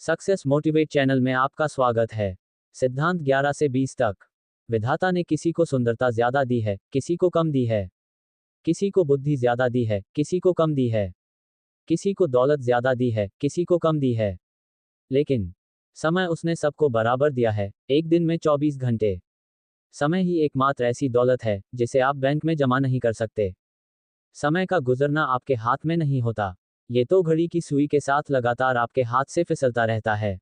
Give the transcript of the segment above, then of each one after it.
Success motivate channel में आपका स्वागत है। सिद्धांत 11 से 20 तक। विधाता ने किसी को सुंदरता ज्यादा दी है, किसी को कम दी है। किसी को बुद्धि ज्यादा दी है, किसी को कम दी है। किसी को दौलत ज्यादा दी है, किसी को कम दी है। लेकिन समय उसने सबको बराबर दिया है, एक दिन में 24 घंटे। समय ही एकमात्र ऐसी दौलत है जिसे आप बैंक में जमा नहीं कर सकते। समय का गुजरना आपके हाथ में नहीं होता। ये तो घड़ी की सुई के साथ लगातार आपके हाथ से फिसलता रहता है।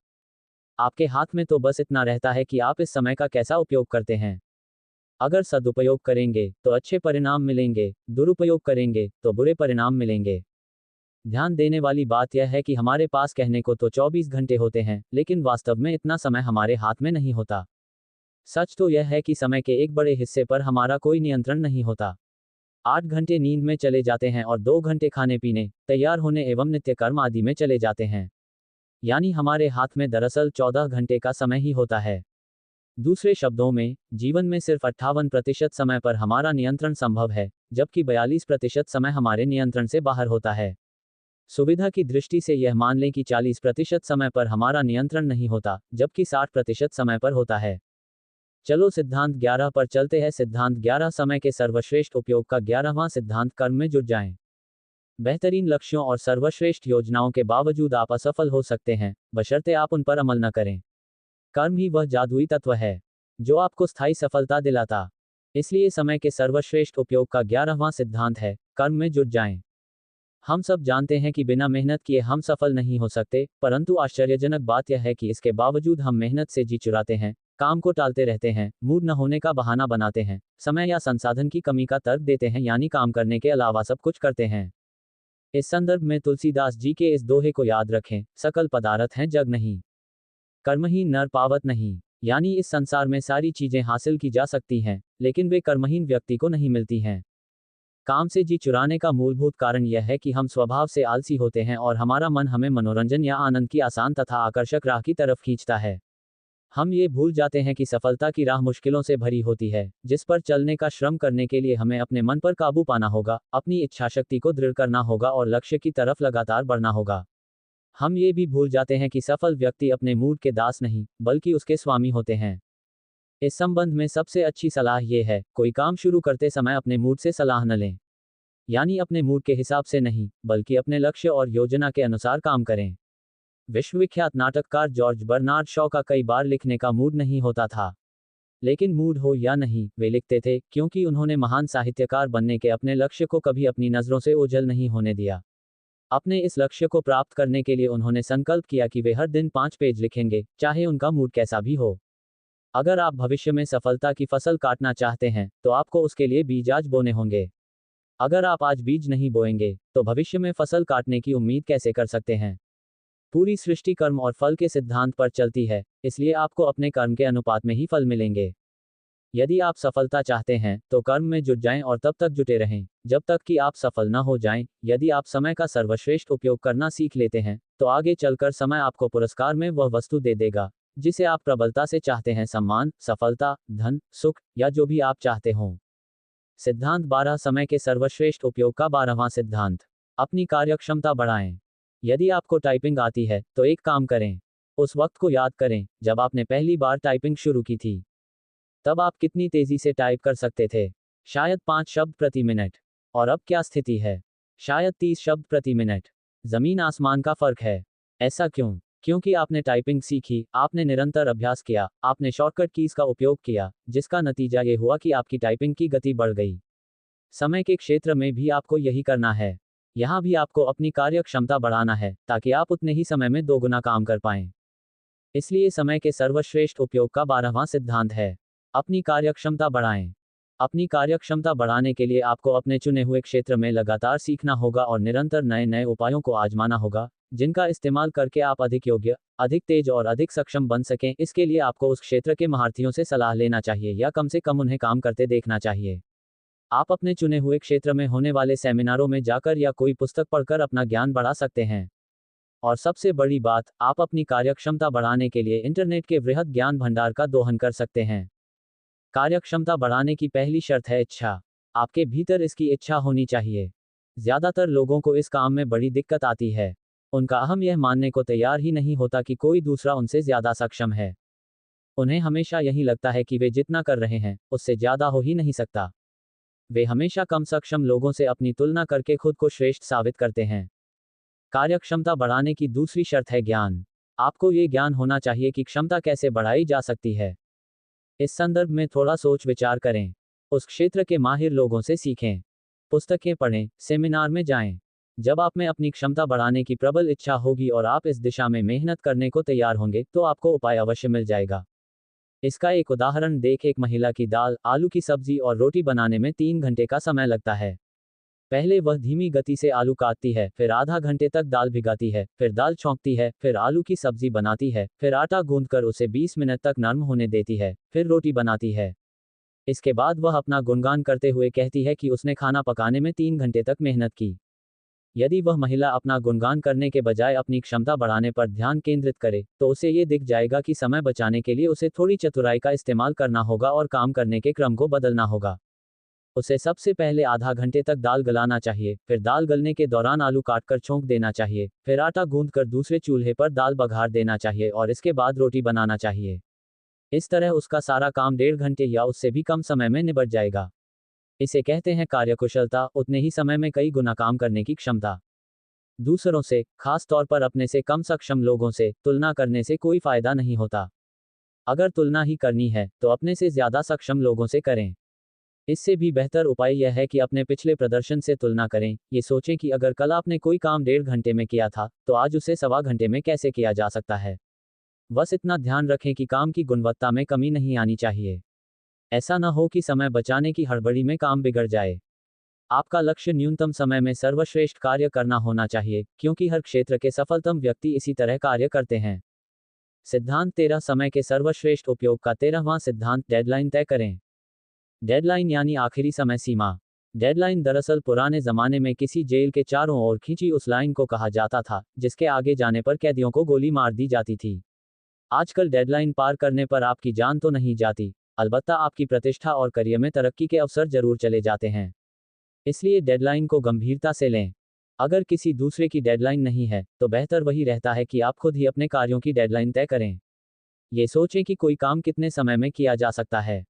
आपके हाथ में तो बस इतना रहता है कि आप इस समय का कैसा उपयोग करते हैं। अगर सदुपयोग करेंगे तो अच्छे परिणाम मिलेंगे, दुरुपयोग करेंगे तो बुरे परिणाम मिलेंगे। ध्यान देने वाली बात यह है कि हमारे पास कहने को तो 24 घंटे होते हैं, लेकिन वास्तव में इतना समय हमारे हाथ में नहीं होता। सच तो यह है कि समय के एक बड़े हिस्से पर हमारा कोई नियंत्रण नहीं होता। 8 घंटे नींद में चले जाते हैं और 2 घंटे खाने पीने, तैयार होने एवं नित्य कर्म आदि में चले जाते हैं। यानी हमारे हाथ में दरअसल 14 घंटे का समय ही होता है। दूसरे शब्दों में, जीवन में सिर्फ 58% समय पर हमारा नियंत्रण संभव है, जबकि 42% समय हमारे नियंत्रण से बाहर होता है। सुविधा की दृष्टि से यह मान लें कि 40% समय पर हमारा नियंत्रण नहीं होता, जबकि 60% समय पर होता है। चलो सिद्धांत 11 पर चलते हैं। सिद्धांत 11 समय के सर्वश्रेष्ठ उपयोग का 11वां सिद्धांत। कर्म में जुट जाएं। बेहतरीन लक्ष्यों और सर्वश्रेष्ठ योजनाओं के बावजूद आप असफल हो सकते हैं, बशर्ते आप उन पर अमल न करें। कर्म ही वह जादुई तत्व है जो आपको स्थायी सफलता दिलाता। इसलिए समय के सर्वश्रेष्ठ उपयोग का 11वां सिद्धांत है, कर्म में जुट जाएं। हम सब जानते हैं कि बिना मेहनत किए हम सफल नहीं हो सकते, परंतु आश्चर्यजनक बात यह है कि इसके बावजूद हम मेहनत से जी चुराते हैं, काम को टालते रहते हैं, मूड न होने का बहाना बनाते हैं, समय या संसाधन की कमी का तर्क देते हैं, यानी काम करने के अलावा सब कुछ करते हैं। इस संदर्भ में तुलसीदास जी के इस दोहे को याद रखें, सकल पदार्थ हैं जग नहीं, कर्महीन नर पावत नहीं। यानी इस संसार में सारी चीजें हासिल की जा सकती हैं, लेकिन वे कर्महीन व्यक्ति को नहीं मिलती हैं। काम से जी चुराने का मूलभूत कारण यह है कि हम स्वभाव से आलसी होते हैं और हमारा मन हमें मनोरंजन या आनंद की आसान तथा आकर्षक राह की तरफ खींचता है। हम ये भूल जाते हैं कि सफलता की राह मुश्किलों से भरी होती है, जिस पर चलने का श्रम करने के लिए हमें अपने मन पर काबू पाना होगा, अपनी इच्छाशक्ति को दृढ़ करना होगा और लक्ष्य की तरफ लगातार बढ़ना होगा। हम ये भी भूल जाते हैं कि सफल व्यक्ति अपने मूड के दास नहीं, बल्कि उसके स्वामी होते हैं। इस संबंध में सबसे अच्छी सलाह ये है, कोई काम शुरू करते समय अपने मूड से सलाह न लें। यानी अपने मूड के हिसाब से नहीं, बल्कि अपने लक्ष्य और योजना के अनुसार काम करें। विश्वविख्यात नाटककार जॉर्ज बर्नार्ड शॉ का कई बार लिखने का मूड नहीं होता था। लेकिन मूड हो या नहीं, वे लिखते थे, क्योंकि उन्होंने महान साहित्यकार बनने के अपने लक्ष्य को कभी अपनी नजरों से ओझल नहीं होने दिया। अपने इस लक्ष्य को प्राप्त करने के लिए उन्होंने संकल्प किया कि वे हर दिन 5 पेज लिखेंगे, चाहे उनका मूड कैसा भी हो। अगर आप भविष्य में सफलता की फसल काटना चाहते हैं, तो आपको उसके लिए बीज आज बोने होंगे। अगर आप आज बीज नहीं बोएंगे, तो भविष्य में फसल काटने की उम्मीद कैसे कर सकते हैं। पूरी सृष्टि कर्म और फल के सिद्धांत पर चलती है, इसलिए आपको अपने कर्म के अनुपात में ही फल मिलेंगे। यदि आप सफलता चाहते हैं, तो कर्म में जुट जाएं और तब तक जुटे रहें, जब तक कि आप सफल न हो जाएं। यदि आप समय का सर्वश्रेष्ठ उपयोग करना सीख लेते हैं, तो आगे चलकर समय आपको पुरस्कार में वह वस्तु दे देगा जिसे आप प्रबलता से चाहते हैं, सम्मान, सफलता, धन, सुख या जो भी आप चाहते हों। सिद्धांत 12 समय के सर्वश्रेष्ठ उपयोग का 12वां सिद्धांत। अपनी कार्यक्षमता बढ़ाएं। यदि आपको टाइपिंग आती है, तो एक काम करें। उस वक्त को याद करें जब आपने पहली बार टाइपिंग शुरू की थी। तब आप कितनी तेजी से टाइप कर सकते थे? शायद 5 शब्द प्रति मिनट। और अब क्या स्थिति है? शायद 30 शब्द प्रति मिनट। जमीन आसमान का फर्क है। ऐसा क्यों? क्योंकि आपने टाइपिंग सीखी, आपने निरंतर अभ्यास किया, आपने शॉर्टकट कीज का उपयोग किया, जिसका नतीजा ये हुआ कि आपकी टाइपिंग की गति बढ़ गई। समय के क्षेत्र में भी आपको यही करना है। यहाँ भी आपको अपनी कार्यक्षमता बढ़ाना है, ताकि आप उतने ही समय में 2 गुना काम कर पाएं। इसलिए समय के सर्वश्रेष्ठ उपयोग का 12वां सिद्धांत है, अपनी कार्यक्षमता बढ़ाएं। अपनी कार्यक्षमता बढ़ाने के लिए आपको अपने चुने हुए क्षेत्र में लगातार सीखना होगा और निरंतर नए नए उपायों को आजमाना होगा, जिनका इस्तेमाल करके आप अधिक योग्य, अधिक तेज और अधिक सक्षम बन सकें। इसके लिए आपको उस क्षेत्र के महारथियों से सलाह लेना चाहिए या कम से कम उन्हें काम करते देखना चाहिए। आप अपने चुने हुए क्षेत्र में होने वाले सेमिनारों में जाकर या कोई पुस्तक पढ़कर अपना ज्ञान बढ़ा सकते हैं। और सबसे बड़ी बात, आप अपनी कार्यक्षमता बढ़ाने के लिए इंटरनेट के वृहद ज्ञान भंडार का दोहन कर सकते हैं। कार्यक्षमता बढ़ाने की पहली शर्त है इच्छा। आपके भीतर इसकी इच्छा होनी चाहिए। ज्यादातर लोगों को इस काम में बड़ी दिक्कत आती है। उनका अहम यह मानने को तैयार ही नहीं होता कि कोई दूसरा उनसे ज्यादा सक्षम है। उन्हें हमेशा यही लगता है कि वे जितना कर रहे हैं उससे ज्यादा हो ही नहीं सकता। वे हमेशा कम सक्षम लोगों से अपनी तुलना करके खुद को श्रेष्ठ साबित करते हैं। कार्यक्षमता बढ़ाने की दूसरी शर्त है ज्ञान। आपको ये ज्ञान होना चाहिए कि क्षमता कैसे बढ़ाई जा सकती है। इस संदर्भ में थोड़ा सोच विचार करें। उस क्षेत्र के माहिर लोगों से सीखें। पुस्तकें पढ़ें, सेमिनार में जाएं। जब आप में अपनी क्षमता बढ़ाने की प्रबल इच्छा होगी और आप इस दिशा में मेहनत करने को तैयार होंगे तो आपको उपाय अवश्य मिल जाएगा। इसका एक उदाहरण देख। एक महिला की दाल, आलू की सब्जी और रोटी बनाने में 3 घंटे का समय लगता है। पहले वह धीमी गति से आलू काटती है, फिर आधा घंटे तक दाल भिगाती है, फिर दाल छौंकती है, फिर आलू की सब्जी बनाती है, फिर आटा गूंथकर उसे 20 मिनट तक नरम होने देती है, फिर रोटी बनाती है। इसके बाद वह अपना गुणगान करते हुए कहती है कि उसने खाना पकाने में 3 घंटे तक मेहनत की। यदि वह महिला अपना गुणगान करने के बजाय अपनी क्षमता बढ़ाने पर ध्यान केंद्रित करे तो उसे ये दिख जाएगा कि समय बचाने के लिए उसे थोड़ी चतुराई का इस्तेमाल करना होगा और काम करने के क्रम को बदलना होगा। उसे सबसे पहले आधा घंटे तक दाल गलाना चाहिए, फिर दाल गलने के दौरान आलू काटकर छोंक देना चाहिए, फिर आटा गूंथकर दूसरे चूल्हे पर दाल बघार देना चाहिए और इसके बाद रोटी बनाना चाहिए। इस तरह उसका सारा काम 1.5 घंटे या उससे भी कम समय में निबट जाएगा। इसे कहते हैं कार्यकुशलता, उतने ही समय में कई गुना काम करने की क्षमता। दूसरों से, खास तौर पर अपने से कम सक्षम लोगों से, तुलना करने से कोई फायदा नहीं होता। अगर तुलना ही करनी है तो अपने से ज्यादा सक्षम लोगों से करें। इससे भी बेहतर उपाय यह है कि अपने पिछले प्रदर्शन से तुलना करें। ये सोचें कि अगर कल आपने कोई काम 1.5 घंटे में किया था तो आज उसे 1.25 घंटे में कैसे किया जा सकता है। बस इतना ध्यान रखें कि काम की गुणवत्ता में कमी नहीं आनी चाहिए। ऐसा न हो कि समय बचाने की हड़बड़ी में काम बिगड़ जाए। आपका लक्ष्य न्यूनतम समय में सर्वश्रेष्ठ कार्य करना होना चाहिए, क्योंकि हर क्षेत्र के सफलतम व्यक्ति इसी तरह कार्य करते हैं। सिद्धांत 13, समय के सर्वश्रेष्ठ उपयोग का 13वां सिद्धांत, डेडलाइन तय करें। डेडलाइन यानी आखिरी समय सीमा। डेडलाइन दरअसल पुराने जमाने में किसी जेल के चारों ओर खींची उस लाइन को कहा जाता था जिसके आगे जाने पर कैदियों को गोली मार दी जाती थी। आजकल डेडलाइन पार करने पर आपकी जान तो नहीं जाती, अलबत्ता आपकी प्रतिष्ठा और करियर में तरक्की के अवसर जरूर चले जाते हैं। इसलिए डेडलाइन को गंभीरता से लें। अगर किसी दूसरे की डेडलाइन नहीं है तो बेहतर वही रहता है कि आप खुद ही अपने कार्यों की डेडलाइन तय करें। ये सोचें कि कोई काम कितने समय में किया जा सकता है।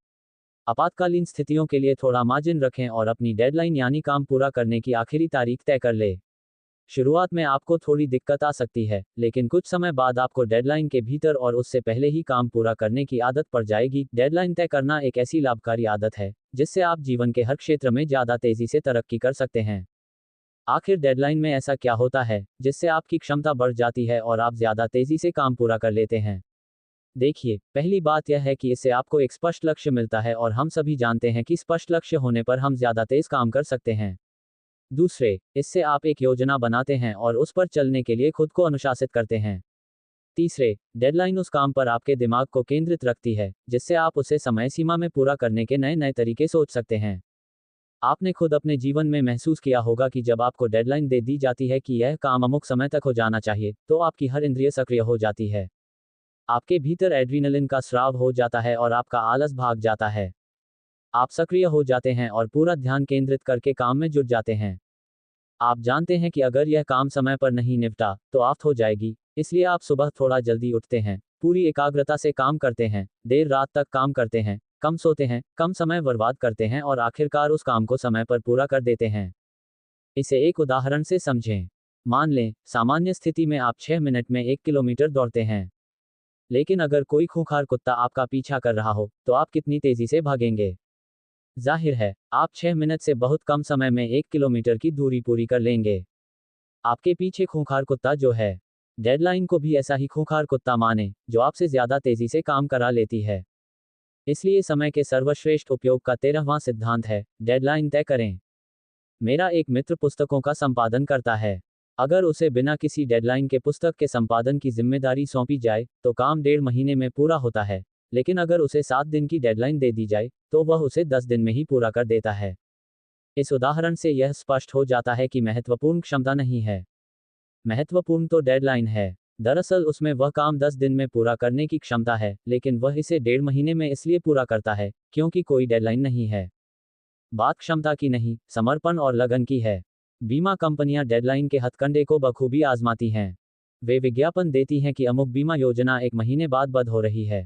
आपातकालीन स्थितियों के लिए थोड़ा मार्जिन रखें और अपनी डेडलाइन यानी काम पूरा करने की आखिरी तारीख तय कर ले। शुरुआत में आपको थोड़ी दिक्कत आ सकती है, लेकिन कुछ समय बाद आपको डेडलाइन के भीतर और उससे पहले ही काम पूरा करने की आदत पड़ जाएगी। डेडलाइन तय करना एक ऐसी लाभकारी आदत है जिससे आप जीवन के हर क्षेत्र में ज़्यादा तेजी से तरक्की कर सकते हैं। आखिर डेडलाइन में ऐसा क्या होता है जिससे आपकी क्षमता बढ़ जाती है और आप ज़्यादा तेजी से काम पूरा कर लेते हैं? देखिए, पहली बात यह है कि इससे आपको एक स्पष्ट लक्ष्य मिलता है और हम सभी जानते हैं कि स्पष्ट लक्ष्य होने पर हम ज़्यादा तेज काम कर सकते हैं। दूसरे, इससे आप एक योजना बनाते हैं और उस पर चलने के लिए खुद को अनुशासित करते हैं। तीसरे, डेडलाइन उस काम पर आपके दिमाग को केंद्रित रखती है जिससे आप उसे समय सीमा में पूरा करने के नए नए तरीके सोच सकते हैं। आपने खुद अपने जीवन में महसूस किया होगा कि जब आपको डेडलाइन दे दी जाती है कि यह काम अमुक समय तक हो जाना चाहिए तो आपकी हर इंद्रिय सक्रिय हो जाती है। आपके भीतर एड्रीनलिन का स्राव हो जाता है और आपका आलस भाग जाता है। आप सक्रिय हो जाते हैं और पूरा ध्यान केंद्रित करके काम में जुट जाते हैं। आप जानते हैं कि अगर यह काम समय पर नहीं निपटा तो आफत हो जाएगी, इसलिए आप सुबह थोड़ा जल्दी उठते हैं, पूरी एकाग्रता से काम करते हैं, देर रात तक काम करते हैं, कम सोते हैं, कम समय बर्बाद करते हैं और आखिरकार उस काम को समय पर पूरा कर देते हैं। इसे एक उदाहरण से समझें। मान लें, सामान्य स्थिति में आप 6 मिनट में 1 किलोमीटर दौड़ते हैं। लेकिन अगर कोई खूंखार कुत्ता आपका पीछा कर रहा हो तो आप कितनी तेजी से भागेंगे? जाहिर है, आप 6 मिनट से बहुत कम समय में 1 किलोमीटर की दूरी पूरी कर लेंगे। आपके पीछे खूंखार कुत्ता जो है, डेडलाइन को भी ऐसा ही खूंखार कुत्ता माने जो आपसे ज्यादा तेजी से काम करा लेती है। इसलिए समय के सर्वश्रेष्ठ उपयोग का 13वां सिद्धांत है, डेडलाइन तय करें। मेरा एक मित्र पुस्तकों का संपादन करता है। अगर उसे बिना किसी डेडलाइन के पुस्तक के संपादन की जिम्मेदारी सौंपी जाए तो काम 1.5 महीने में पूरा होता है, लेकिन अगर उसे 7 दिन की डेडलाइन दे दी जाए तो वह उसे 10 दिन में ही पूरा कर देता है। इस उदाहरण से यह स्पष्ट हो जाता है कि महत्वपूर्ण क्षमता नहीं है, महत्वपूर्ण तो डेडलाइन है। दरअसल उसमें वह काम 10 दिन में पूरा करने की क्षमता है, लेकिन वह इसे 1.5 महीने में इसलिए पूरा करता है क्योंकि कोई डेडलाइन नहीं है। बात क्षमता की नहीं, समर्पण और लगन की है। बीमा कंपनियां डेडलाइन के हथकंडे को बखूबी आजमाती हैं। वे विज्ञापन देती हैं कि अमुक बीमा योजना 1 महीने बाद बंद हो रही है।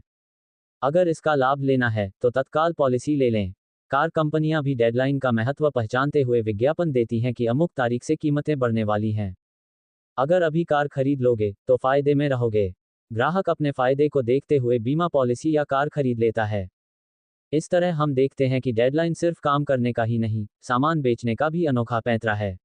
अगर इसका लाभ लेना है तो तत्काल पॉलिसी ले लें। कार कंपनियां भी डेडलाइन का महत्व पहचानते हुए विज्ञापन देती हैं कि अमुक तारीख से कीमतें बढ़ने वाली हैं। अगर अभी कार खरीद लोगे तो फायदे में रहोगे। ग्राहक अपने फायदे को देखते हुए बीमा पॉलिसी या कार खरीद लेता है। इस तरह हम देखते हैं कि डेडलाइन सिर्फ काम करने का ही नहीं, सामान बेचने का भी अनोखा पैंतरा है।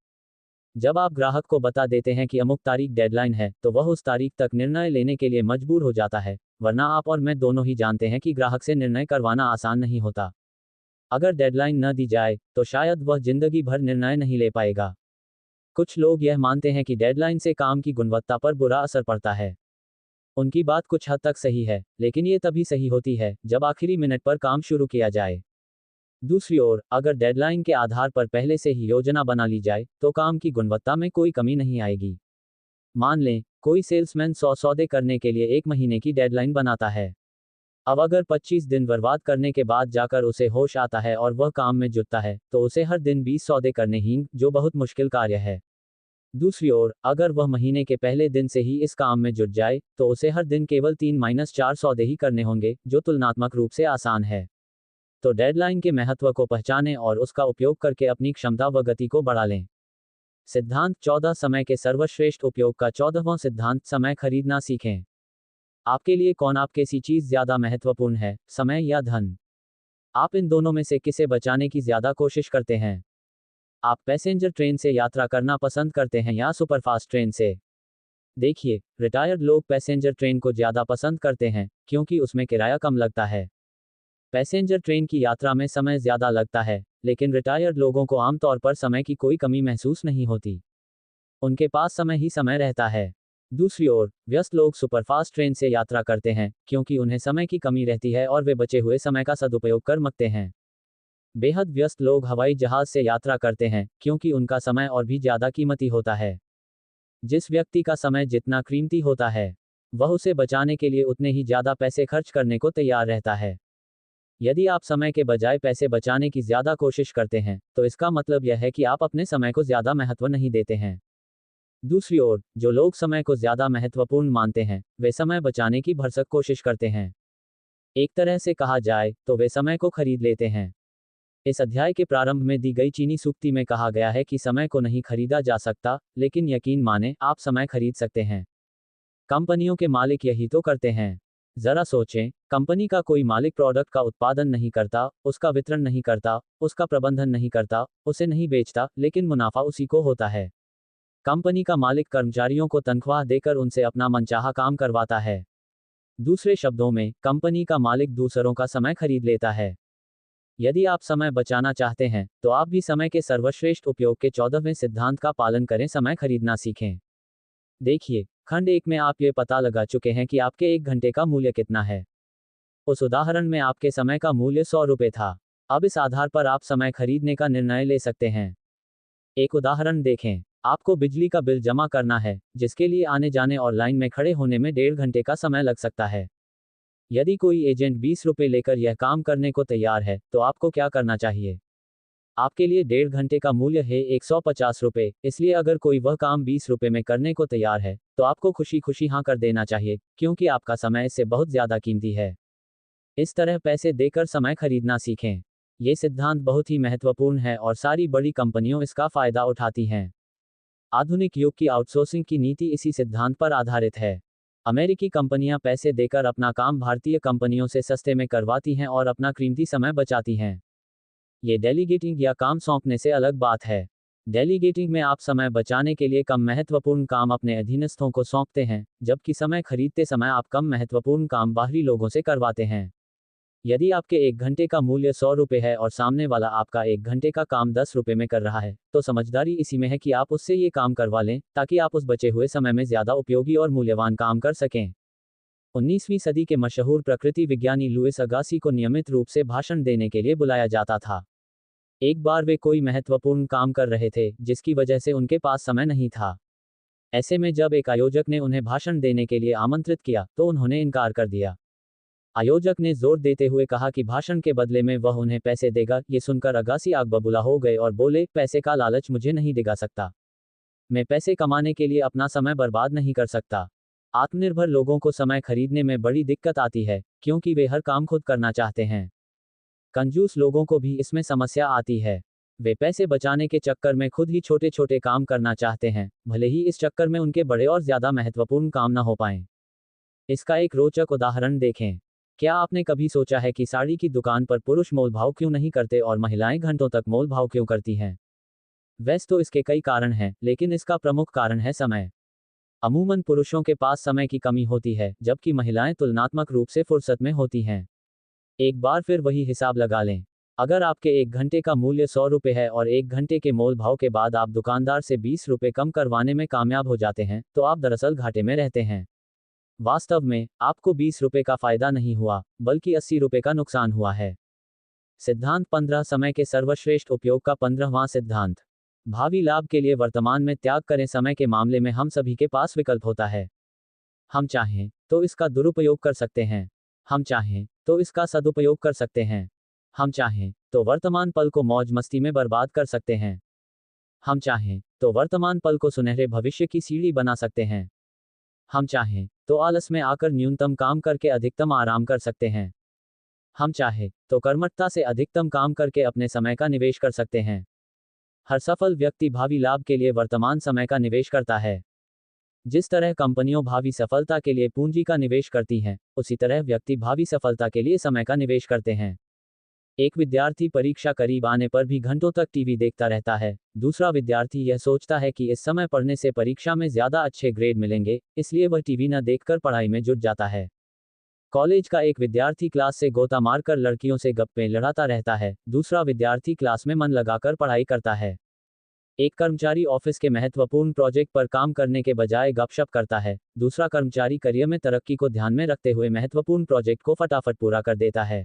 जब आप ग्राहक को बता देते हैं कि अमुक तारीख डेडलाइन है तो वह उस तारीख तक निर्णय लेने के लिए मजबूर हो जाता है, वरना आप और मैं दोनों ही जानते हैं कि ग्राहक से निर्णय करवाना आसान नहीं होता। अगर डेडलाइन न दी जाए तो शायद वह जिंदगी भर निर्णय नहीं ले पाएगा। कुछ लोग यह मानते हैं कि डेडलाइन से काम की गुणवत्ता पर बुरा असर पड़ता है। उनकी बात कुछ हद तक सही है, लेकिन ये तभी सही होती है जब आखिरी मिनट पर काम शुरू किया जाए। दूसरी ओर, अगर डेडलाइन के आधार पर पहले से ही योजना बना ली जाए तो काम की गुणवत्ता में कोई कमी नहीं आएगी। मान लें, कोई सेल्समैन 100 सौदे करने के लिए 1 महीने की डेडलाइन बनाता है। अब अगर 25 दिन बर्बाद करने के बाद जाकर उसे होश आता है और वह काम में जुटता है तो उसे हर दिन 20 सौदे करने ही, जो बहुत मुश्किल कार्य है। दूसरी ओर, अगर वह महीने के पहले दिन से ही इस काम में जुट जाए तो उसे हर दिन केवल 3-4 सौदे ही करने होंगे, जो तुलनात्मक रूप से आसान है। तो डेडलाइन के महत्व को पहचानें और उसका उपयोग करके अपनी क्षमता व गति को बढ़ा लें। सिद्धांत 14, समय के सर्वश्रेष्ठ उपयोग का 14वां सिद्धांत, समय खरीदना सीखें। आपके लिए कौन आपके सी चीज ज्यादा महत्वपूर्ण है, समय या धन? आप इन दोनों में से किसे बचाने की ज्यादा कोशिश करते हैं? आप पैसेंजर ट्रेन से यात्रा करना पसंद करते हैं या सुपरफास्ट ट्रेन से? देखिए, रिटायर्ड लोग पैसेंजर ट्रेन को ज्यादा पसंद करते हैं क्योंकि उसमें किराया कम लगता है। पैसेंजर ट्रेन की यात्रा में समय ज्यादा लगता है, लेकिन रिटायर्ड लोगों को आमतौर पर समय की कोई कमी महसूस नहीं होती। उनके पास समय ही समय रहता है। दूसरी ओर, व्यस्त लोग सुपरफास्ट ट्रेन से यात्रा करते हैं क्योंकि उन्हें समय की कमी रहती है और वे बचे हुए समय का सदुपयोग कर सकते हैं। बेहद व्यस्त लोग हवाई जहाज से यात्रा करते हैं क्योंकि उनका समय और भी ज्यादा कीमती होता है। जिस व्यक्ति का समय जितना कीमती होता है, वह उसे बचाने के लिए उतने ही ज्यादा पैसे खर्च करने को तैयार रहता है। यदि आप समय के बजाय पैसे बचाने की ज्यादा कोशिश करते हैं तो इसका मतलब यह है कि आप अपने समय को ज्यादा महत्व नहीं देते हैं। दूसरी ओर, जो लोग समय को ज्यादा महत्वपूर्ण मानते हैं वे समय बचाने की भरसक कोशिश करते हैं। एक तरह से कहा जाए तो वे समय को खरीद लेते हैं। इस अध्याय के प्रारंभ में दी गई चीनी सूक्ति में कहा गया है कि समय को नहीं खरीदा जा सकता, लेकिन यकीन माने, आप समय खरीद सकते हैं। कंपनियों के मालिक यही तो करते हैं। जरा सोचें, कंपनी का कोई मालिक प्रोडक्ट का उत्पादन नहीं करता, उसका वितरण नहीं करता, उसका प्रबंधन नहीं करता, उसे नहीं बेचता, लेकिन मुनाफा उसी को होता है। कंपनी का मालिक कर्मचारियों को तनख्वाह देकर उनसे अपना मनचाहा काम करवाता है। दूसरे शब्दों में, कंपनी का मालिक दूसरों का समय खरीद लेता है। यदि आप समय बचाना चाहते हैं तो आप भी समय के सर्वश्रेष्ठ उपयोग के 14वें सिद्धांत का पालन करें, समय खरीदना सीखें। देखिए, खंड 1 में आप ये पता लगा चुके हैं कि आपके 1 घंटे का मूल्य कितना है। उस उदाहरण में आपके समय का मूल्य 100 रुपये था। अब इस आधार पर आप समय खरीदने का निर्णय ले सकते हैं। एक उदाहरण देखें। आपको बिजली का बिल जमा करना है, जिसके लिए आने जाने और लाइन में खड़े होने में 1.5 घंटे का समय लग सकता है। यदि कोई एजेंट 20 रुपये लेकर यह काम करने को तैयार है तो आपको क्या करना चाहिए? आपके लिए 1.5 घंटे का मूल्य है 150 रुपये, इसलिए अगर कोई वह काम 20 रुपये में करने को तैयार है तो आपको खुशी खुशी हाँ कर देना चाहिए, क्योंकि आपका समय इससे बहुत ज्यादा कीमती है। इस तरह पैसे देकर समय खरीदना सीखें। ये सिद्धांत बहुत ही महत्वपूर्ण है और सारी बड़ी कंपनियों इसका फायदा उठाती हैं। आधुनिक युग की आउटसोर्सिंग की नीति इसी सिद्धांत पर आधारित है। अमेरिकी कंपनियां पैसे देकर अपना काम भारतीय कंपनियों से सस्ते में करवाती हैं और अपना कीमती समय बचाती हैं। ये डेलीगेटिंग या काम सौंपने से अलग बात है। डेलीगेटिंग में आप समय बचाने के लिए कम महत्वपूर्ण काम अपने अधीनस्थों को सौंपते हैं, जबकि समय खरीदते समय आप कम महत्वपूर्ण काम बाहरी लोगों से करवाते हैं। यदि आपके 1 घंटे का मूल्य 100 रुपये है और सामने वाला आपका 1 घंटे का काम 10 रुपये में कर रहा है, तो समझदारी इसी में है कि आप उससे ये काम करवा लें ताकि आप उस बचे हुए समय में ज्यादा उपयोगी और मूल्यवान काम कर सकें। 19वीं सदी के मशहूर प्रकृति विज्ञानी लुइस अगासी को नियमित रूप से भाषण देने के लिए बुलाया जाता था। एक बार वे कोई महत्वपूर्ण काम कर रहे थे जिसकी वजह से उनके पास समय नहीं था। ऐसे में जब एक आयोजक ने उन्हें भाषण देने के लिए आमंत्रित किया तो उन्होंने इनकार कर दिया। आयोजक ने जोर देते हुए कहा कि भाषण के बदले में वह उन्हें पैसे देगा। ये सुनकर अगासी आग बबूला हो गए और बोले, पैसे का लालच मुझे नहीं दिगा सकता। मैं पैसे कमाने के लिए अपना समय बर्बाद नहीं कर सकता। आत्मनिर्भर लोगों को समय खरीदने में बड़ी दिक्कत आती है, क्योंकि वे हर काम खुद करना चाहते हैं। कंजूस लोगों को भी इसमें समस्या आती है। वे पैसे बचाने के चक्कर में खुद ही छोटे छोटे काम करना चाहते हैं, भले ही इस चक्कर में उनके बड़े और ज्यादा महत्वपूर्ण काम न हो पाएं। इसका एक रोचक उदाहरण देखें। क्या आपने कभी सोचा है कि साड़ी की दुकान पर पुरुष मोलभाव क्यों नहीं करते और महिलाएं घंटों तक मोलभाव क्यों करती हैं? वैसे तो इसके कई कारण हैं, लेकिन इसका प्रमुख कारण है समय। अमूमन पुरुषों के पास समय की कमी होती है, जबकि महिलाएं तुलनात्मक रूप से फुर्सत में होती हैं। एक बार फिर वही हिसाब लगा लें। अगर आपके 1 घंटे का मूल्य 100 रुपये है और 1 घंटे के मोल भाव के बाद आप दुकानदार से 20 रुपये कम करवाने में कामयाब हो जाते हैं, तो आप दरअसल घाटे में रहते हैं। वास्तव में आपको 20 रुपये का फायदा नहीं हुआ, बल्कि 80 रुपये का नुकसान हुआ है। सिद्धांत 15, समय के सर्वश्रेष्ठ उपयोग का 15वां सिद्धांत। भावी लाभ के लिए वर्तमान में त्याग करें। समय के मामले में हम सभी के पास विकल्प होता है। हम चाहें तो इसका दुरुपयोग कर सकते हैं, हम चाहें तो इसका सदुपयोग कर सकते हैं, हम चाहें तो वर्तमान पल को मौज मस्ती में बर्बाद कर सकते हैं, हम चाहें तो वर्तमान पल को सुनहरे भविष्य की सीढ़ी बना सकते हैं, हम चाहें तो आलस में आकर न्यूनतम काम करके अधिकतम आराम कर सकते हैं, हम चाहें तो कर्मठता से अधिकतम काम करके अपने समय का निवेश कर सकते हैं। हर सफल व्यक्ति भावी लाभ के लिए वर्तमान समय का निवेश करता है। जिस तरह कंपनियों भावी सफलता के लिए पूंजी का निवेश करती हैं, उसी तरह व्यक्ति भावी सफलता के लिए समय का निवेश करते हैं। एक विद्यार्थी परीक्षा करीब आने पर भी घंटों तक टीवी देखता रहता है। दूसरा विद्यार्थी यह सोचता है कि इस समय पढ़ने से परीक्षा में ज्यादा अच्छे ग्रेड मिलेंगे, इसलिए वह टीवी न देखकर पढ़ाई में जुट जाता है। कॉलेज का एक विद्यार्थी क्लास से गोता मारकर लड़कियों से गप्पे लड़ाता रहता है। दूसरा विद्यार्थी क्लास में मन लगाकर पढ़ाई करता है। एक कर्मचारी ऑफिस के महत्वपूर्ण प्रोजेक्ट पर काम करने के बजाय गपशप करता है। दूसरा कर्मचारी करियर में तरक्की को ध्यान में रखते हुए महत्वपूर्ण प्रोजेक्ट को फटाफट पूरा कर देता है।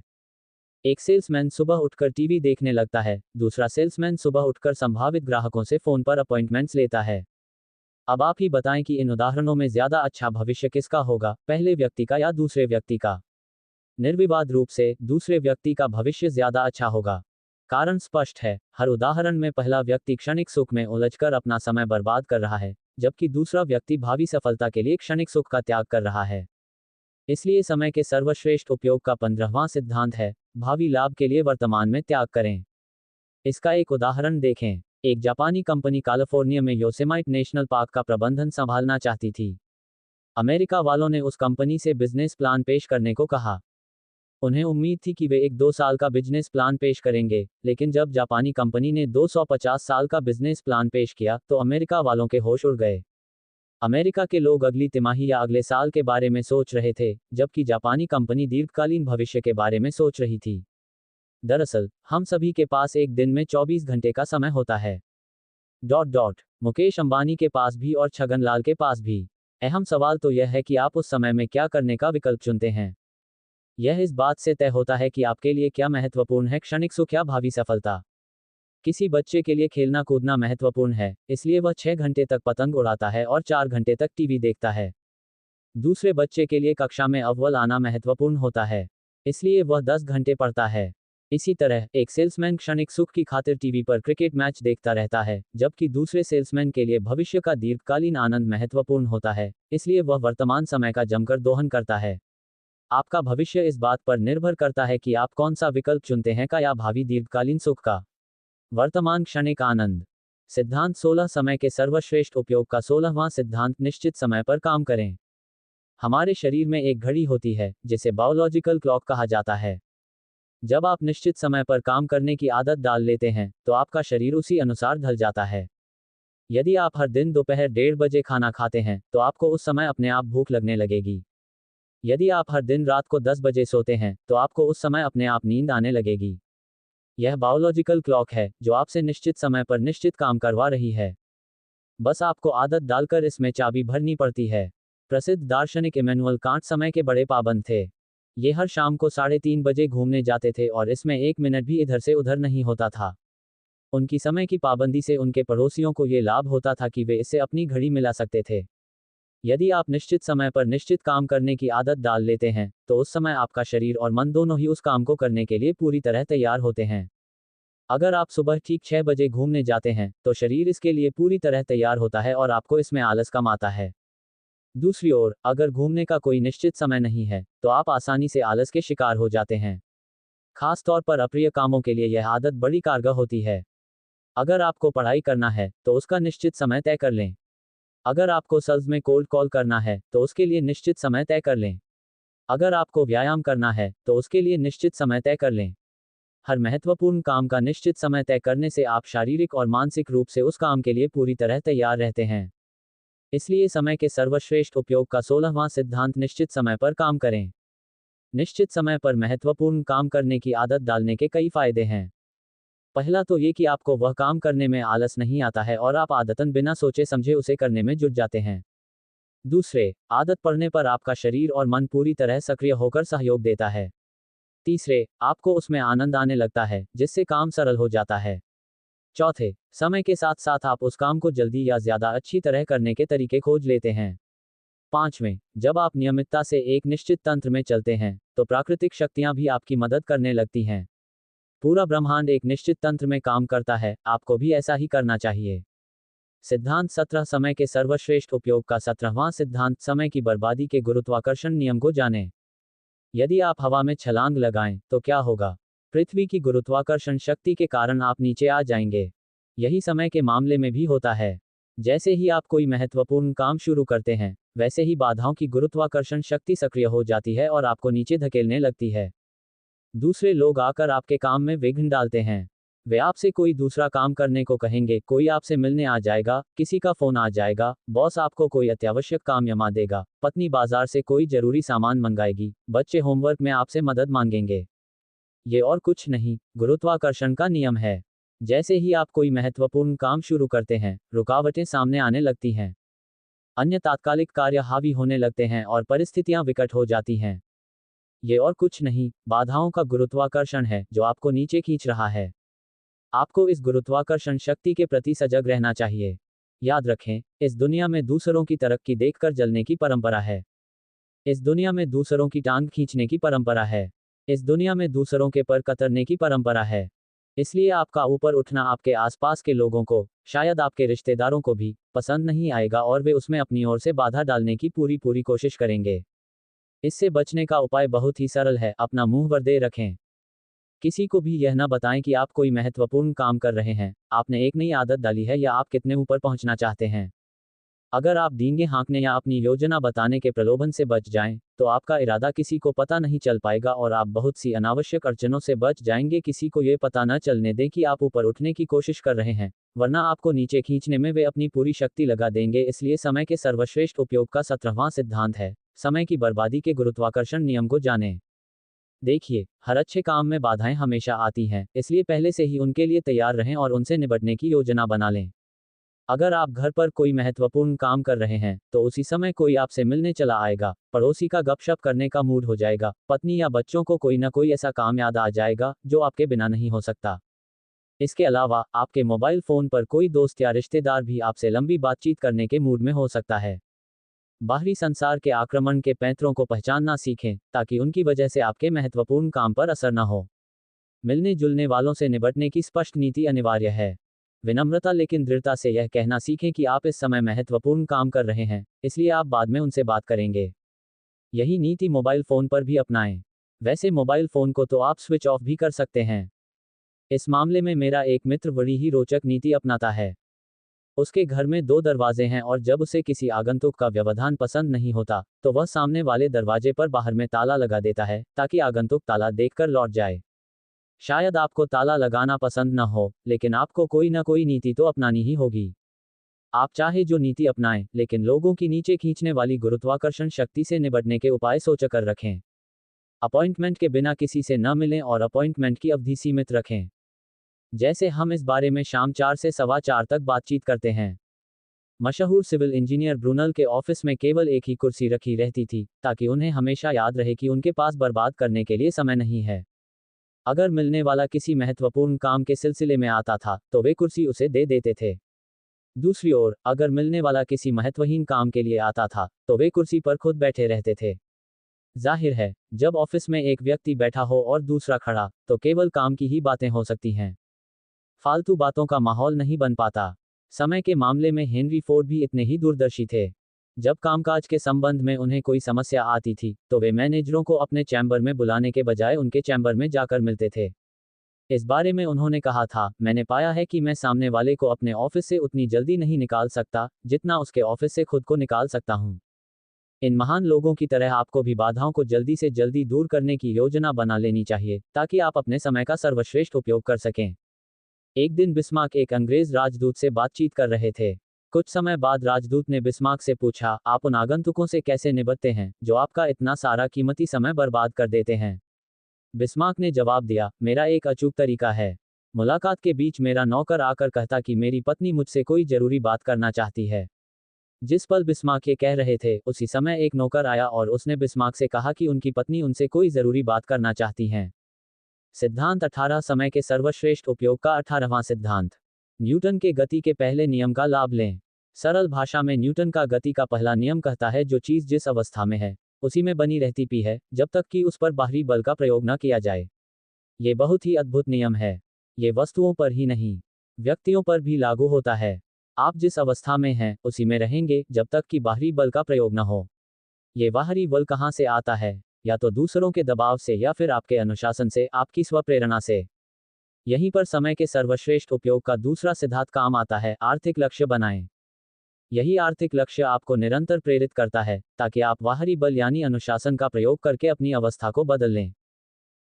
एक सेल्समैन सुबह उठकर टीवी देखने लगता है। दूसरा सेल्समैन सुबह उठकर संभावित ग्राहकों से फोन पर अपॉइंटमेंट्स लेता है। अब आप ही बताएं कि इन उदाहरणों में ज्यादा अच्छा भविष्य किसका होगा, पहले व्यक्ति का या दूसरे व्यक्ति का? निर्विवाद रूप से दूसरे व्यक्ति का भविष्य ज्यादा अच्छा होगा। कारण स्पष्ट है। हर उदाहरण में पहला व्यक्ति क्षणिक सुख में उलझकर अपना समय बर्बाद कर रहा है, जबकि दूसरा व्यक्ति भावी सफलता के लिए क्षणिक सुख का त्याग कर रहा है। इसलिए समय के सर्वश्रेष्ठ उपयोग का 15वां सिद्धांत है, भावी लाभ के लिए वर्तमान में त्याग करें। इसका एक उदाहरण देखें। एक जापानी कंपनी कैलिफोर्निया में योसेमाइट नेशनल पार्क का प्रबंधन संभालना चाहती थी। अमेरिका वालों ने उस कंपनी से बिजनेस प्लान पेश करने को कहा। उन्हें उम्मीद थी कि वे एक 2 साल का बिजनेस प्लान पेश करेंगे, लेकिन जब जापानी कंपनी ने 250 साल का बिजनेस प्लान पेश किया, तो अमेरिका वालों के होश उड़ गए। अमेरिका के लोग अगली तिमाही या अगले साल के बारे में सोच रहे थे, जबकि जापानी कंपनी दीर्घकालीन भविष्य के बारे में सोच रही थी। दरअसल हम सभी के पास एक दिन में 24 घंटे का समय होता है। मुकेश अंबानी के पास भी और छगनलाल के पास भी। अहम सवाल तो यह है कि आप उस समय में क्या करने का विकल्प चुनते हैं। यह इस बात से तय होता है कि आपके लिए क्या महत्वपूर्ण है, क्षणिक सुख या भावी सफलता। किसी बच्चे के लिए खेलना कूदना महत्वपूर्ण है, इसलिए वह 6 घंटे तक पतंग उड़ाता है और 4 घंटे तक टीवी देखता है। दूसरे बच्चे के लिए कक्षा में अव्वल आना महत्वपूर्ण होता है, इसलिए वह 10 घंटे पढ़ता है। इसी तरह एक सेल्समैन क्षणिक सुख की खातिर टीवी पर क्रिकेट मैच देखता रहता है, जबकि दूसरे सेल्समैन के लिए भविष्य का दीर्घकालीन आनंद महत्वपूर्ण होता है, इसलिए वह वर्तमान समय का जमकर दोहन करता है। आपका भविष्य इस बात पर निर्भर करता है कि आप कौन सा विकल्प चुनते हैं, का या भावी दीर्घकालीन सुख का। वर्तमान क्षणिक आनंद। सिद्धांत 16, समय के सर्वश्रेष्ठ उपयोग का 16वां सिद्धांत, निश्चित समय पर काम करें। हमारे शरीर में एक घड़ी होती है, जिसे बायोलॉजिकल क्लॉक कहा जाता है। जब आप निश्चित समय पर काम करने की आदत डाल लेते हैं, तो आपका शरीर उसी अनुसार ढल जाता है। यदि आप हर दिन दोपहर 1:30 बजे खाना खाते हैं, तो आपको उस समय अपने आप भूख लगने लगेगी। यदि आप हर दिन रात को 10 बजे सोते हैं, तो आपको उस समय अपने आप नींद आने लगेगी। यह बायोलॉजिकल क्लॉक है, जो आपसे निश्चित समय पर निश्चित काम करवा रही है। बस आपको आदत डालकर इसमें चाबी भरनी पड़ती है। प्रसिद्ध दार्शनिक इमैनुअल कांट समय के बड़े पाबंद थे। ये हर शाम को 3:30 बजे घूमने जाते थे और इसमें 1 मिनट भी इधर से उधर नहीं होता था। उनकी समय की पाबंदी से उनके पड़ोसियों को ये लाभ होता था कि वे इससे अपनी घड़ी मिला सकते थे। यदि आप निश्चित समय पर निश्चित काम करने की आदत डाल लेते हैं, तो उस समय आपका शरीर और मन दोनों ही उस काम को करने के लिए पूरी तरह तैयार होते हैं। अगर आप सुबह ठीक 6 बजे घूमने जाते हैं, तो शरीर इसके लिए पूरी तरह तैयार होता है और आपको इसमें आलस कम आता है। दूसरी ओर, अगर घूमने का कोई निश्चित समय नहीं है, तो आप आसानी से आलस के शिकार हो जाते हैं। खास तौर पर अप्रिय कामों के लिए यह आदत बड़ी कारगर होती है। अगर आपको पढ़ाई करना है, तो उसका निश्चित समय तय कर लें। अगर आपको सेल्स में कोल्ड कॉल करना है, तो उसके लिए निश्चित समय तय कर लें। अगर आपको व्यायाम करना है, तो उसके लिए निश्चित समय तय कर लें। हर महत्वपूर्ण काम का निश्चित समय तय करने से आप शारीरिक और मानसिक रूप से उस काम के लिए पूरी तरह तैयार रहते हैं। इसलिए समय के सर्वश्रेष्ठ उपयोग का 16वां सिद्धांत निश्चित समय पर काम करें। निश्चित समय पर महत्वपूर्ण काम करने की आदत डालने के कई फायदे हैं। पहला तो ये कि आपको वह काम करने में आलस नहीं आता है और आप आदतन बिना सोचे समझे उसे करने में जुट जाते हैं। दूसरे, आदत पड़ने पर आपका शरीर और मन पूरी तरह सक्रिय होकर सहयोग देता है। तीसरे, आपको उसमें आनंद आने लगता है, जिससे काम सरल हो जाता है। चौथे, समय के साथ साथ आप उस काम को जल्दी या ज्यादा अच्छी तरह करने के तरीके खोज लेते हैं। पांचवें, जब आप नियमितता से एक निश्चित तंत्र में चलते हैं, तो प्राकृतिक शक्तियां भी आपकी मदद करने लगती हैं। पूरा ब्रह्मांड एक निश्चित तंत्र में काम करता है, आपको भी ऐसा ही करना चाहिए। सिद्धांत 17 समय के सर्वश्रेष्ठ उपयोग का 17वां सिद्धांत समय की बर्बादी के गुरुत्वाकर्षण नियम को जानें। यदि आप हवा में छलांग लगाएं, तो क्या होगा? पृथ्वी की गुरुत्वाकर्षण शक्ति के कारण आप नीचे आ जाएंगे। यही समय के मामले में भी होता है। जैसे ही आप कोई महत्वपूर्ण काम शुरू करते हैं, वैसे ही बाधाओं की गुरुत्वाकर्षण शक्ति सक्रिय हो जाती है और आपको नीचे धकेलने लगती है। दूसरे लोग आकर आपके काम में विघ्न डालते हैं। वे आपसे कोई दूसरा काम करने को कहेंगे, कोई आपसे मिलने आ जाएगा, किसी का फोन आ जाएगा, बॉस आपको कोई अत्यावश्यक काम यमा देगा, पत्नी बाजार से कोई जरूरी सामान मंगाएगी, बच्चे होमवर्क में आपसे मदद मांगेंगे। ये और कुछ नहीं, गुरुत्वाकर्षण का नियम है। जैसे ही आप कोई महत्वपूर्ण काम शुरू करते हैं, रुकावटें सामने आने लगती हैं। अन्य तात्कालिक कार्य हावी होने लगते हैं और परिस्थितियां विकट हो जाती हैं। ये और कुछ नहीं, बाधाओं का गुरुत्वाकर्षण है जो आपको नीचे खींच रहा है। आपको इस गुरुत्वाकर्षण शक्ति के प्रति सजग रहना चाहिए। याद रखें, इस दुनिया में दूसरों की तरक्की देखकर जलने की परंपरा है। इस दुनिया में दूसरों की टांग खींचने की परंपरा है। इस दुनिया में दूसरों के पर कतरने की परंपरा है। इसलिए आपका ऊपर उठना आपके आसपास के लोगों को, शायद आपके रिश्तेदारों को भी पसंद नहीं आएगा और वे उसमें अपनी ओर से बाधा डालने की पूरी कोशिश करेंगे। इससे बचने का उपाय बहुत ही सरल है, अपना मुंह वर्दे रखें। किसी को भी यह न बताएं कि आप कोई महत्वपूर्ण काम कर रहे हैं, आपने एक नई आदत डाली है या आप कितने ऊपर पहुंचना चाहते हैं। अगर आप डींगे हाँकने या अपनी योजना बताने के प्रलोभन से बच जाएं, तो आपका इरादा किसी को पता नहीं चल पाएगा और आप बहुत सी अनावश्यक अड़चनों से बच जाएंगे। किसी को ये पता न चलने दें कि आप ऊपर उठने की कोशिश कर रहे हैं, वरना आपको नीचे खींचने में वे अपनी पूरी शक्ति लगा देंगे। इसलिए समय के सर्वश्रेष्ठ उपयोग का 17वां सिद्धांत है, समय की बर्बादी के गुरुत्वाकर्षण नियम को जानें। देखिए, हर अच्छे काम में बाधाएं हमेशा आती हैं, इसलिए पहले से ही उनके लिए तैयार रहें और उनसे निपटने की योजना बना लें। अगर आप घर पर कोई महत्वपूर्ण काम कर रहे हैं, तो उसी समय कोई आपसे मिलने चला आएगा, पड़ोसी का गपशप करने का मूड हो जाएगा, पत्नी या बच्चों को कोई ना कोई ऐसा काम याद आ जाएगा जो आपके बिना नहीं हो सकता। इसके अलावा आपके मोबाइल फोन पर कोई दोस्त या रिश्तेदार भी आपसे लंबी बातचीत करने के मूड में हो सकता है। बाहरी संसार के आक्रमण के पैंतरों को पहचानना सीखें, ताकि उनकी वजह से आपके महत्वपूर्ण काम पर असर न हो। मिलने जुलने वालों से निपटने की स्पष्ट नीति अनिवार्य है। विनम्रता लेकिन दृढ़ता से यह कहना सीखें कि आप इस समय महत्वपूर्ण काम कर रहे हैं, इसलिए आप बाद में उनसे बात करेंगे। यही नीति मोबाइल फोन पर भी अपनाएं। वैसे मोबाइल फोन को तो आप स्विच ऑफ भी कर सकते हैं। इस मामले में मेरा एक मित्र बड़ी ही रोचक नीति अपनाता है। उसके घर में 2 दरवाजे हैं और जब उसे किसी आगंतुक का व्यवधान पसंद नहीं होता, तो वह सामने वाले दरवाजे पर बाहर में ताला लगा देता है, ताकि आगंतुक ताला देखकर लौट जाए। शायद आपको ताला लगाना पसंद न हो, लेकिन आपको कोई ना कोई नीति तो अपनानी ही होगी। आप चाहे जो नीति अपनाएं, लेकिन लोगों की नीचे खींचने वाली गुरुत्वाकर्षण शक्ति से निपटने के उपाय सोचकर रखें। अपॉइंटमेंट के बिना किसी से न मिलें और अपॉइंटमेंट की अवधि सीमित रखें। जैसे हम इस बारे में शाम 4 से सवा 4 तक बातचीत करते हैं। मशहूर सिविल इंजीनियर ब्रूनल के ऑफिस में केवल एक ही कुर्सी रखी रहती थी, ताकि उन्हें हमेशा याद रहे कि उनके पास बर्बाद करने के लिए समय नहीं है। अगर मिलने वाला किसी महत्वपूर्ण काम के सिलसिले में आता था, तो वे कुर्सी उसे दे देते थे। दूसरी ओर, अगर मिलने वाला किसी महत्वहीन काम के लिए आता था, तो वे कुर्सी पर खुद बैठे रहते थे। जाहिर है, जब ऑफिस में एक व्यक्ति बैठा हो और दूसरा खड़ा, तो केवल काम की ही बातें हो सकती हैं। फालतू बातों का माहौल नहीं बन पाता। समय के मामले में हेनरी फोर्ड भी इतने ही दूरदर्शी थे। जब कामकाज के संबंध में उन्हें कोई समस्या आती थी, तो वे मैनेजरों को अपने चैम्बर में बुलाने के बजाय उनके चैम्बर में जाकर मिलते थे। इस बारे में उन्होंने कहा था, मैंने पाया है कि मैं सामने वाले को अपने ऑफिस से उतनी जल्दी नहीं निकाल सकता, जितना उसके ऑफिस से खुद को निकाल सकता हूं। इन महान लोगों की तरह आपको भी बाधाओं को जल्दी से जल्दी दूर करने की योजना बना लेनी चाहिए, ताकि आप अपने समय का सर्वश्रेष्ठ उपयोग कर सकें। एक दिन बिस्मार्क एक अंग्रेज राजदूत से बातचीत कर रहे थे। कुछ समय बाद राजदूत ने बिस्मार्क से पूछा, आप उन आगंतुकों से कैसे निपटते हैं, जो आपका इतना सारा कीमती समय बर्बाद कर देते हैं? बिस्मार्क ने जवाब दिया, मेरा एक अचूक तरीका है। मुलाकात के बीच मेरा नौकर आकर कहता कि मेरी पत्नी मुझसे कोई जरूरी बात करना चाहती है। जिस पल बिस्मार्क ये कह रहे थे, उसी समय एक नौकर आया और उसने बिस्मार्क से कहा कि उनकी पत्नी उनसे कोई जरूरी बात करना चाहती हैं। सिद्धांत 18 समय के सर्वश्रेष्ठ उपयोग का 18वां सिद्धांत। न्यूटन के गति के पहले नियम का लाभ लें। सरल भाषा में न्यूटन का गति का पहला नियम कहता है, जो चीज जिस अवस्था में है, उसी में बनी रहती पी है, जब तक कि उस पर बाहरी बल का प्रयोग न किया जाए। ये बहुत ही अद्भुत नियम है। ये वस्तुओं पर ही नहीं, व्यक्तियों पर भी लागू होता है। आप जिस अवस्था में हैं, उसी में रहेंगे, जब तक कि बाहरी बल का प्रयोग न हो। ये बाहरी बल कहाँ से आता है? या तो दूसरों के दबाव से, या फिर आपके अनुशासन से, आपकी स्वप्रेरणा से। यहीं पर समय के सर्वश्रेष्ठ उपयोग का दूसरा सिद्धांत काम आता है, आर्थिक लक्ष्य बनाएं। यही आर्थिक लक्ष्य आपको निरंतर प्रेरित करता है, ताकि आप बाहरी बल यानी अनुशासन का प्रयोग करके अपनी अवस्था को बदल लें।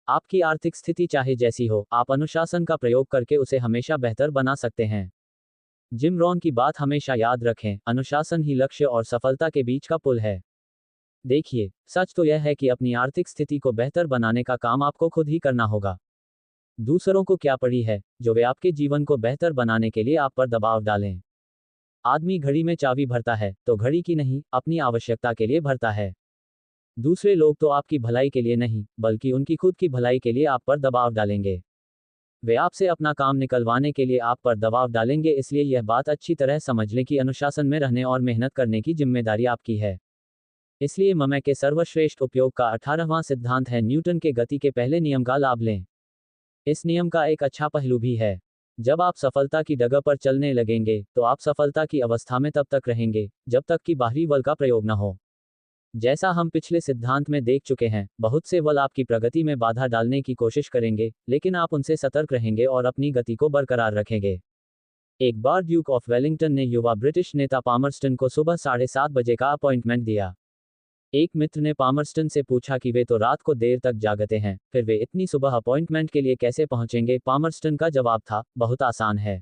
आपकी आर्थिक स्थिति चाहे जैसी हो, आप अनुशासन का प्रयोग करके उसे हमेशा बेहतर बना सकते हैं। जिम रॉन की बात हमेशा याद रखें, अनुशासन ही लक्ष्य और सफलता के बीच का पुल है। देखिए, सच तो यह है कि अपनी आर्थिक स्थिति को बेहतर बनाने का काम आपको खुद ही करना होगा। दूसरों को क्या पड़ी है, जो वे आपके जीवन को बेहतर बनाने के लिए आप पर दबाव डालें? आदमी घड़ी में चाबी भरता है, तो घड़ी की नहीं, अपनी आवश्यकता के लिए भरता है। दूसरे लोग तो आपकी भलाई के लिए नहीं, बल्कि उनकी खुद की भलाई के लिए आप पर दबाव डालेंगे। वे आपसे अपना काम निकलवाने के लिए आप पर दबाव डालेंगे, इसलिए यह बात अच्छी तरह समझ लें कि अनुशासन में रहने और मेहनत करने की जिम्मेदारी आपकी है। इसलिए समय के सर्वश्रेष्ठ उपयोग का 18वां सिद्धांत है, न्यूटन के गति के पहले नियम का लाभ लें। इस नियम का एक अच्छा पहलू भी है। जब आप सफलता की डगर पर चलने लगेंगे, तो आप सफलता की अवस्था में तब तक रहेंगे, जब तक कि बाहरी बल का प्रयोग न हो। जैसा हम पिछले सिद्धांत में देख चुके हैं, बहुत से बल आपकी प्रगति में बाधा डालने की कोशिश करेंगे, लेकिन आप उनसे सतर्क रहेंगे और अपनी गति को बरकरार रखेंगे। एक बार ड्यूक ऑफ वेलिंगटन ने युवा ब्रिटिश नेता पामरस्टन को सुबह 7:30 बजे का अपॉइंटमेंट दिया। एक मित्र ने पामरस्टन से पूछा कि वे तो रात को देर तक जागते हैं, फिर वे इतनी सुबह अपॉइंटमेंट के लिए कैसे पहुंचेंगे? पामरस्टन का जवाब था, बहुत आसान है।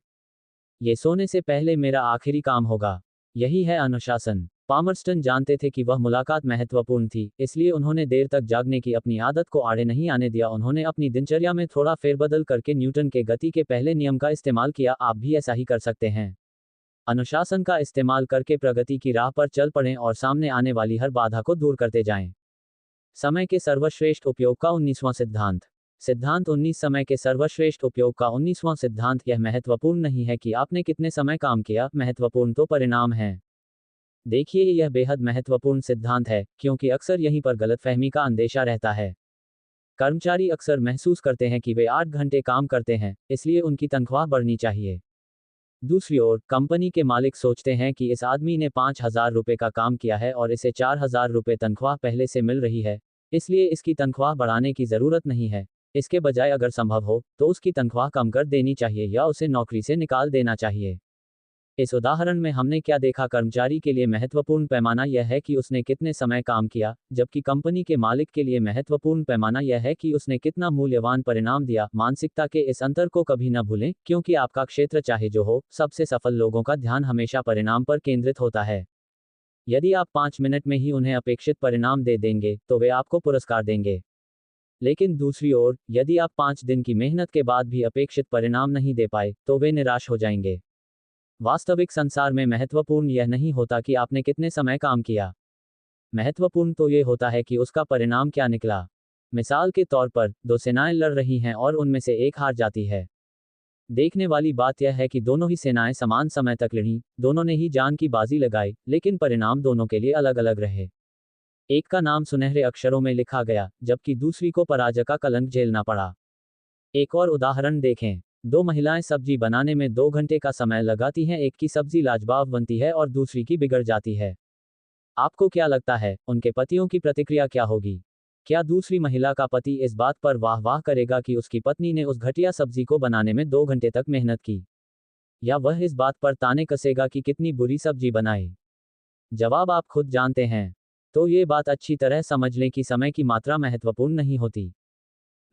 ये सोने से पहले मेरा आखिरी काम होगा। यही है अनुशासन। पामरस्टन जानते थे कि वह मुलाकात महत्वपूर्ण थी, इसलिए उन्होंने देर तक जागने की अपनी आदत को आड़े नहीं आने दिया। उन्होंने अपनी दिनचर्या में थोड़ा फेरबदल करके न्यूटन के गति के पहले नियम का इस्तेमाल किया। आप भी ऐसा ही कर सकते हैं। अनुशासन का इस्तेमाल करके प्रगति की राह पर चल पड़ें और सामने आने वाली हर बाधा को दूर करते जाएं। समय के सर्वश्रेष्ठ उपयोग का 19वां सिद्धांत। सिद्धांत 19 समय के सर्वश्रेष्ठ उपयोग का 19वां सिद्धांत। यह महत्वपूर्ण नहीं है कि आपने कितने समय काम किया, महत्वपूर्ण तो परिणाम है। देखिए, यह बेहद महत्वपूर्ण सिद्धांत है, क्योंकि अक्सर यहीं पर गलतफहमी का अंदेशा रहता है। कर्मचारी अक्सर महसूस करते हैं कि वे 8 घंटे काम करते हैं, इसलिए उनकी तनख्वाह बढ़नी चाहिए। दूसरी ओर, कंपनी के मालिक सोचते हैं कि इस आदमी ने 5,000 रुपये का काम किया है और इसे 4,000 रुपये तनख्वाह पहले से मिल रही है, इसलिए इसकी तनख्वाह बढ़ाने की ज़रूरत नहीं है। इसके बजाय अगर संभव हो, तो उसकी तनख्वाह कम कर देनी चाहिए या उसे नौकरी से निकाल देना चाहिए। इस उदाहरण में हमने क्या देखा? कर्मचारी के लिए महत्वपूर्ण पैमाना यह है कि उसने कितने समय काम किया, जबकि कंपनी के मालिक के लिए महत्वपूर्ण पैमाना यह है कि उसने कितना मूल्यवान परिणाम दिया। मानसिकता के इस अंतर को कभी न भूलें, क्योंकि आपका क्षेत्र चाहे जो हो, सबसे सफल लोगों का ध्यान हमेशा परिणाम पर केंद्रित होता है। यदि आप 5 मिनट में ही उन्हें अपेक्षित परिणाम दे देंगे, तो वे आपको पुरस्कार देंगे। लेकिन दूसरी ओर, यदि आप 5 दिन की मेहनत के बाद भी अपेक्षित परिणाम नहीं दे पाए, तो वे निराश हो जाएंगे। वास्तविक संसार में महत्वपूर्ण यह नहीं होता कि आपने कितने समय काम किया। महत्वपूर्ण तो ये होता है कि उसका परिणाम क्या निकला। मिसाल के तौर पर, 2 सेनाएं लड़ रही हैं और उनमें से एक हार जाती है। देखने वाली बात यह है कि दोनों ही सेनाएं समान समय तक लड़ीं, दोनों ने ही जान की बाजी लगाई, लेकिन परिणाम दोनों के लिए अलग अलग रहे। एक का नाम सुनहरे अक्षरों में लिखा गया, जबकि दूसरी को पराजय का कलंक झेलना पड़ा। एक और उदाहरण देखें। दो महिलाएं सब्जी बनाने में 2 घंटे का समय लगाती हैं, एक की सब्जी लाजवाब बनती है और दूसरी की बिगड़ जाती है। आपको क्या लगता है, उनके पतियों की प्रतिक्रिया क्या होगी? क्या दूसरी महिला का पति इस बात पर वाह वाह करेगा कि उसकी पत्नी ने उस घटिया सब्जी को बनाने में 2 घंटे तक मेहनत की? या वह इस बात पर ताने कसेगा कि कितनी बुरी सब्जी बनाई? जवाब आप खुद जानते हैं। तो ये बात अच्छी तरह समझ लें कि समय की मात्रा महत्वपूर्ण नहीं होती।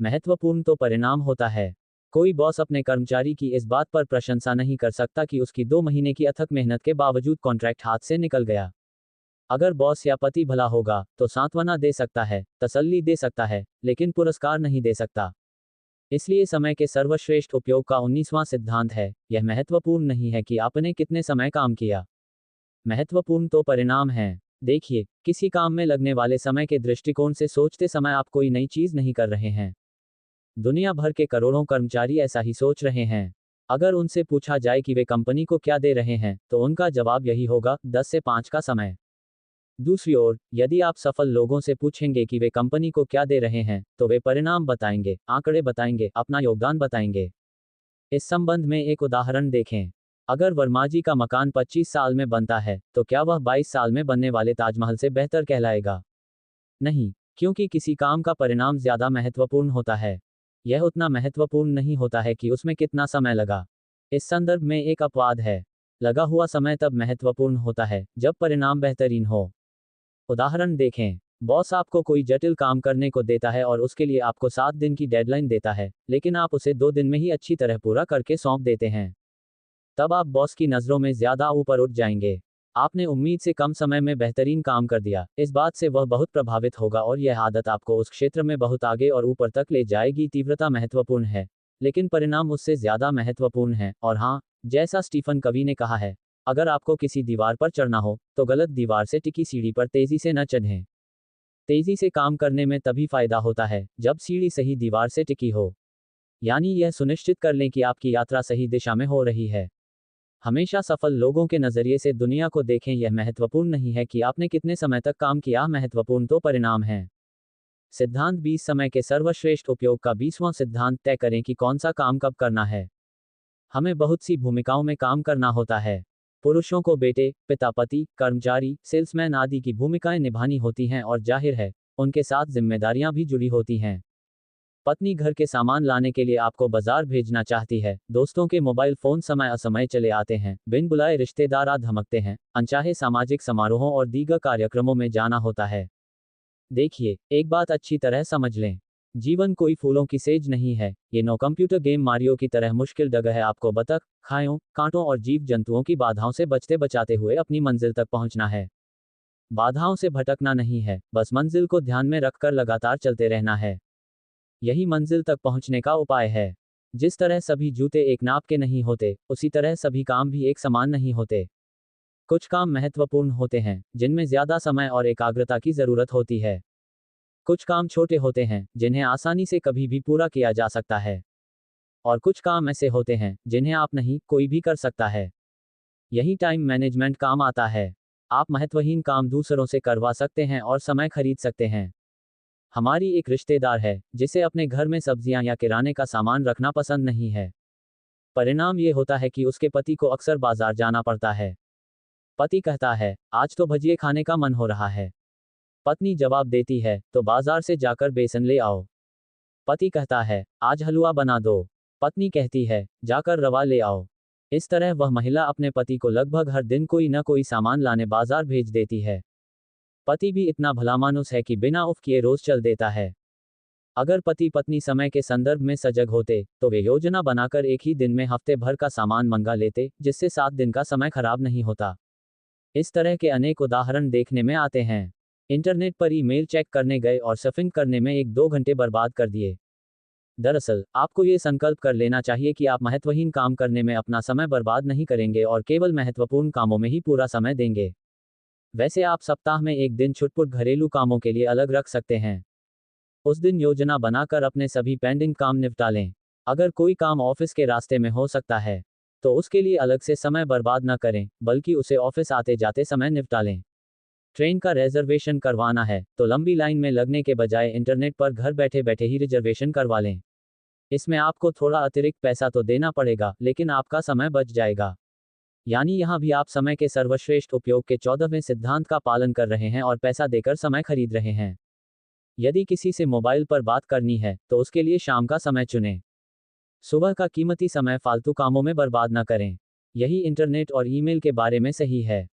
महत्वपूर्ण तो परिणाम होता है। कोई बॉस अपने कर्मचारी की इस बात पर प्रशंसा नहीं कर सकता कि उसकी 2 महीने की अथक मेहनत के बावजूद कॉन्ट्रैक्ट हाथ से निकल गया। अगर बॉस या पति भला होगा, तो सांत्वना दे सकता है, तसल्ली दे सकता है, लेकिन पुरस्कार नहीं दे सकता। इसलिए समय के सर्वश्रेष्ठ उपयोग का 19वां सिद्धांत है, यह महत्वपूर्ण नहीं है कि आपने कितने समय काम किया। महत्वपूर्ण तो परिणाम है। देखिए, किसी काम में लगने वाले समय के दृष्टिकोण से सोचते समय आप कोई नई चीज नहीं कर रहे हैं। दुनिया भर के करोड़ों कर्मचारी ऐसा ही सोच रहे हैं। अगर उनसे पूछा जाए कि वे कंपनी को क्या दे रहे हैं, तो उनका जवाब यही होगा, 10 से 5 का समय। दूसरी ओर, यदि आप सफल लोगों से पूछेंगे कि वे कंपनी को क्या दे रहे हैं, तो वे परिणाम बताएंगे, आंकड़े बताएंगे, अपना योगदान बताएंगे। इस संबंध में एक उदाहरण देखें। अगर वर्मा जी का मकान 25 साल में बनता है, तो क्या वह 22 साल में बनने वाले ताजमहल से बेहतर कहलाएगा? नहीं, क्योंकि किसी काम का परिणाम ज्यादा महत्वपूर्ण होता है। यह उतना महत्वपूर्ण नहीं होता है कि उसमें कितना समय लगा। इस संदर्भ में एक अपवाद है। लगा हुआ समय तब महत्वपूर्ण होता है, जब परिणाम बेहतरीन हो। उदाहरण देखें। बॉस आपको कोई जटिल काम करने को देता है और उसके लिए आपको 7 दिन की डेडलाइन देता है, लेकिन आप उसे 2 दिन में ही अच्छी तरह पूरा करके सौंप देते हैं। तब आप बॉस की नज़रों में ज्यादा ऊपर उठ जाएंगे। आपने उम्मीद से कम समय में बेहतरीन काम कर दिया। इस बात से वह बहुत प्रभावित होगा और यह आदत आपको उस क्षेत्र में बहुत आगे और ऊपर तक ले जाएगी। तीव्रता महत्वपूर्ण है, लेकिन परिणाम उससे ज्यादा महत्वपूर्ण है। और हाँ, जैसा स्टीफन कवी ने कहा है, अगर आपको किसी दीवार पर चढ़ना हो, तो गलत दीवार से टिकी सीढ़ी पर तेजी से न चढ़ें। तेजी से काम करने में तभी फायदा होता है, जब सीढ़ी सही दीवार से टिकी हो। यानी यह सुनिश्चित कर लें कि आपकी यात्रा सही दिशा में हो रही है। हमेशा सफल लोगों के नजरिए से दुनिया को देखें। यह महत्वपूर्ण नहीं है कि आपने कितने समय तक काम किया, महत्वपूर्ण तो परिणाम है। सिद्धांत 20 समय के सर्वश्रेष्ठ उपयोग का 20वां सिद्धांत, तय करें कि कौन सा काम कब करना है। हमें बहुत सी भूमिकाओं में काम करना होता है। पुरुषों को बेटे, पिता, पति, कर्मचारी, सेल्समैन आदि की भूमिकाएं निभानी होती हैं और जाहिर है, उनके साथ जिम्मेदारियां भी जुड़ी होती हैं। पत्नी घर के सामान लाने के लिए आपको बाजार भेजना चाहती है। दोस्तों के मोबाइल फोन समय असमय चले आते हैं। बिन बुलाए रिश्तेदार आ धमकते हैं। अनचाहे सामाजिक समारोहों और दीगर कार्यक्रमों में जाना होता है। देखिए, एक बात अच्छी तरह समझ लें। जीवन कोई फूलों की सेज नहीं है। ये नो कंप्यूटर गेम मारियो की तरह मुश्किल जगह है। आपको बतख, खायों, कांटों और जीव जंतुओं की बाधाओं से बचते बचाते हुए अपनी मंजिल तक पहुंचना है। बाधाओं से भटकना नहीं है, बस मंजिल को ध्यान में रखकर लगातार चलते रहना है। यही मंजिल तक पहुंचने का उपाय है। जिस तरह सभी जूते एक नाप के नहीं होते, उसी तरह सभी काम भी एक समान नहीं होते। कुछ काम महत्वपूर्ण होते हैं, जिनमें ज्यादा समय और एकाग्रता की जरूरत होती है। कुछ काम छोटे होते हैं, जिन्हें आसानी से कभी भी पूरा किया जा सकता है। और कुछ काम ऐसे होते हैं, जिन्हें आप नहीं, कोई भी कर सकता है। यही टाइम मैनेजमेंट काम आता है। आप महत्वहीन काम दूसरों से करवा सकते हैं और समय खरीद सकते हैं। हमारी एक रिश्तेदार है, जिसे अपने घर में सब्जियां या किराने का सामान रखना पसंद नहीं है। परिणाम ये होता है कि उसके पति को अक्सर बाजार जाना पड़ता है। पति कहता है, आज तो भजिए खाने का मन हो रहा है। पत्नी जवाब देती है, तो बाजार से जाकर बेसन ले आओ। पति कहता है, आज हलवा बना दो। पत्नी कहती है, जाकर रवा ले आओ। इस तरह वह महिला अपने पति को लगभग हर दिन कोई न कोई सामान लाने बाजार भेज देती है। पति भी इतना भलामानुस है कि बिना उफ किए रोज चल देता है। अगर पति पत्नी समय के संदर्भ में सजग होते, तो वे योजना बनाकर एक ही दिन में हफ्ते भर का सामान मंगा लेते, जिससे 7 दिन का समय खराब नहीं होता। इस तरह के अनेक उदाहरण देखने में आते हैं। इंटरनेट पर ईमेल चेक करने गए और सर्फिंग करने में 1-2 घंटे बर्बाद कर दिए। दरअसल, आपको ये संकल्प कर लेना चाहिए कि आप महत्वहीन काम करने में अपना समय बर्बाद नहीं करेंगे और केवल महत्वपूर्ण कामों में ही पूरा समय देंगे। वैसे आप सप्ताह में एक दिन छुटपुट घरेलू कामों के लिए अलग रख सकते हैं। उस दिन योजना बनाकर अपने सभी पेंडिंग काम निपटा लें। अगर कोई काम ऑफिस के रास्ते में हो सकता है तो उसके लिए अलग से समय बर्बाद न करें, बल्कि उसे ऑफिस आते जाते समय निपटा लें। ट्रेन का रिजर्वेशन करवाना है तो लंबी लाइन में लगने के बजाय इंटरनेट पर घर बैठे बैठे ही रिजर्वेशन करवा लें। इसमें आपको थोड़ा अतिरिक्त पैसा तो देना पड़ेगा, लेकिन आपका समय बच जाएगा। यानी यहाँ भी आप समय के सर्वश्रेष्ठ उपयोग के 14वें सिद्धांत का पालन कर रहे हैं और पैसा देकर समय खरीद रहे हैं। यदि किसी से मोबाइल पर बात करनी है तो उसके लिए शाम का समय चुनें। सुबह का कीमती समय फालतू कामों में बर्बाद न करें। यही इंटरनेट और ईमेल के बारे में सही है।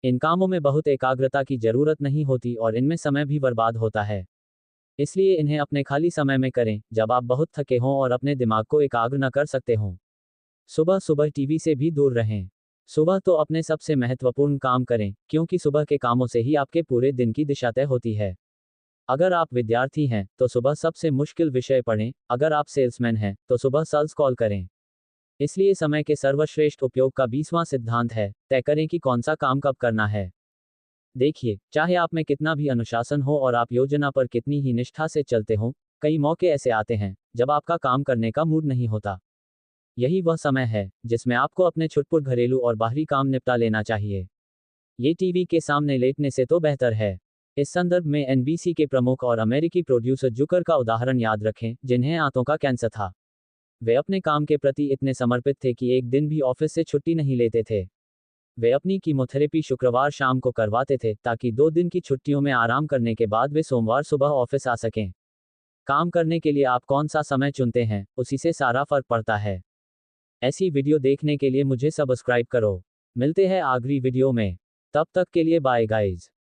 इन कामों में बहुत एकाग्रता की जरूरत नहीं होती और इनमें समय भी बर्बाद होता है। इसलिए इन्हें अपने खाली समय में करें, जब आप बहुत थके हों और अपने दिमाग को एकाग्र न कर सकते हों। सुबह सुबह टीवी से भी दूर रहें। सुबह तो अपने सबसे महत्वपूर्ण काम करें, क्योंकि सुबह के कामों से ही आपके पूरे दिन की दिशा तय होती है। अगर आप विद्यार्थी हैं तो सुबह सबसे मुश्किल विषय पढ़ें, अगर आप सेल्समैन हैं तो सुबह सेल्स कॉल करें। इसलिए समय के सर्वश्रेष्ठ उपयोग का 20वां सिद्धांत है, तय करें कि कौन सा काम कब करना है। देखिए, चाहे आप में कितना भी अनुशासन हो और आप योजना पर कितनी ही निष्ठा से चलते हों, कई मौके ऐसे आते हैं जब आपका काम करने का मूड नहीं होता। यही वह समय है जिसमें आपको अपने छुटपुट घरेलू और बाहरी काम निपटा लेना चाहिए। ये टीवी के सामने लेटने से तो बेहतर है। इस संदर्भ में एनबीसी के प्रमुख और अमेरिकी प्रोड्यूसर जुकर का उदाहरण याद रखें, जिन्हें आंतों का कैंसर था। वे अपने काम के प्रति इतने समर्पित थे कि एक दिन भी ऑफिस से छुट्टी नहीं लेते थे। वे अपनी कीमोथेरेपी शुक्रवार शाम को करवाते थे ताकि 2 दिन की छुट्टियों में आराम करने के बाद वे सोमवार सुबह ऑफिस आ सकें। काम करने के लिए आप कौन सा समय चुनते हैं, उसी से सारा फर्क पड़ता है। ऐसी वीडियो देखने के लिए मुझे सब्सक्राइब करो। मिलते हैं अगली वीडियो में। तब तक के लिए बाय गाइज।